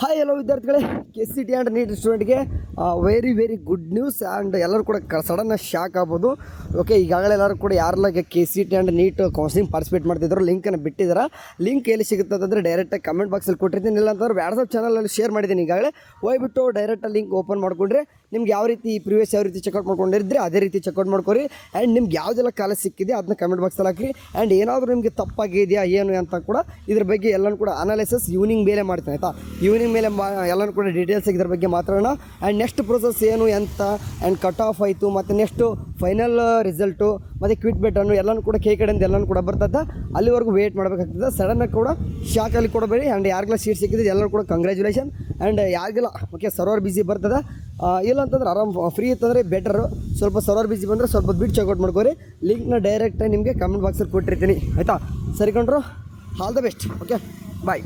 Hi ಎಲ್ಲೋ ವಿದ್ಯಾರ್ಥಿಗಳೇ, KCET and NEET ಸ್ಟೂಡೆಂಟ್ಗೆ ವೆರಿ ಗುಡ್ ನ್ಯೂಸ್. ಆ್ಯಂಡ್ ಎಲ್ಲರೂ ಕೂಡ ಸಡನ್ನ ಶಾಕ್ ಆಗ್ಬೋದು. ಓಕೆ, ಈಗಾಗಲೇ ಎಲ್ಲರೂ ಕೂಡ ಯಾರೆಲ್ಲ KCET and NEET counselling participate ಮಾಡ್ತಿದ್ರು ಲಿಂಕನ್ನು ಬಿಟ್ಟಿದ್ದಾರೆ. ಲಿಂಕ್ ಎಲ್ಲಿ ಸಿಗುತ್ತೆ ಅಂತಂದರೆ ಡೈರೆಕ್ಟಾಗಿ ಕಮೆಂಟ್ ಬಾಕ್ಸಲ್ಲಿ ಕೊಟ್ಟಿರ್ತೀನಿ, ಇಲ್ಲ ಅಂತಂದ್ರೆ ವಾಟ್ಸಪ್ ಚಾನಲಲ್ಲಿ ಶೇರ್ ಮಾಡಿದ್ದೀನಿ. ಈಗಾಗಲೇ ಹೋಗ್ಬಿಟ್ಟು ಡೈರೆಕ್ಟಾಗಿ ಲಿಂಕ್ ಓಪನ್ ಮಾಡಿಕೊಂಡ್ರೆ ನಿಮ್ಗೆ ಯಾವ ರೀತಿ ಪ್ರಿವಿಯಸ್ ಯಾವ ರೀತಿ ಚೆಕ್ಔಟ್ ಮಾಡ್ಕೊಂಡಿದ್ರೆ ಅದೇ ರೀತಿ ಚೆಕ್ಔಟ್ ಮಾಡ್ಕೊರಿ. ಆ್ಯಂಡ್ ನಿಮ್ಗೆ ಯಾವುದೆಲ್ಲ ಕಾಲೇಜ್ ಸಿಕ್ಕಿದೆ ಅದನ್ನ ಕಮೆಂಟ್ ಬಾಕ್ಸಲ್ಲಿ ಹಾಕಿ. ಆ್ಯಂಡ್ ಏನಾದರೂ ನಿಮಗೆ ತಪ್ಪಾಗಿದೆಯಾ ಏನು ಅಂತ ಕೂಡ ಇದ್ರ ಬಗ್ಗೆ ಎಲ್ಲನೂ ಕೂಡ ಅನಾಲಿಸಿಸ್ ಈವ್ನಿಂಗ್ ಮೇಲೆ ಮಾಡ್ತೀನಿ, ಆಯಿತಾ. ಈವ್ನಿಂಗ್ ಮೇಲೆ ಎಲ್ಲನೂ ಕೂಡ ಡೀಟೇಲ್ಸ್ ಇದ್ರ ಬಗ್ಗೆ ಮಾತಾಡೋಣ. ಆ್ಯಂಡ್ ನೆಕ್ಸ್ಟ್ ಪ್ರೊಸೆಸ್ ಏನು ಅಂತ, ಆ್ಯಂಡ್ ಕಟ್ ಆಫ್ ಆಯಿತು, ಮತ್ತು ನೆಕ್ಸ್ಟು ಫೈನಲ್ ರಿಸಲ್ಟು ಮತ್ತು ಕ್ವಿಟ್ ಬೆಟನ್ನು ಎಲ್ಲನೂ ಕೂಡ ಕಡೆಯಿಂದ ಎಲ್ಲನೂ ಕೂಡ ಬರ್ತದೆ. ಅಲ್ಲಿವರೆಗೂ ವೇಟ್ ಮಾಡಬೇಕಾಗ್ತದೆ. ಸಡನ್ನಾಗಿ ಕೂಡ ಶಾಕಲ್ಲಿ ಕೊಡಬೇಡಿ. ಆ್ಯಂಡ್ ಯಾರಿಗೆಲ್ಲ ಸೀಟ್ ಸಿಕ್ಕಿದೆ ಎಲ್ಲರೂ ಕೂಡ ಕಂಗ್ರ್ಯಾಚುಲೇಷನ್. ಆ್ಯಂಡ್ ಯಾರಿಗೆಲ್ಲ ಓಕೆ ಸರ್ವರ್ ಬಿಸಿ ಬರ್ತದೆ, ಇಲ್ಲ ಅಂತಂದ್ರೆ ಆರಾಮ್ ಫ್ರೀ ಇತ್ತಂದರೆ ಬೆಟರು. ಸ್ವಲ್ಪ ಸರ್ವರ್ ಬಿಸಿ ಬಂದರೆ ಸ್ವಲ್ಪ ಬಿಟ್ಟು ಚೆಕ್ಔಟ್ ಮಾಡ್ಕೋರಿ. ಲಿಂಕ್ನ ಡೈರೆಕ್ಟಾಗಿ ನಿಮಗೆ ಕಮೆಂಟ್ ಬಾಕ್ಸಲ್ಲಿ ಕೊಟ್ಟಿರ್ತೀನಿ, ಆಯಿತಾ. ಸರಿ ಕಂಡ್ರು, all the best. Okay, bye.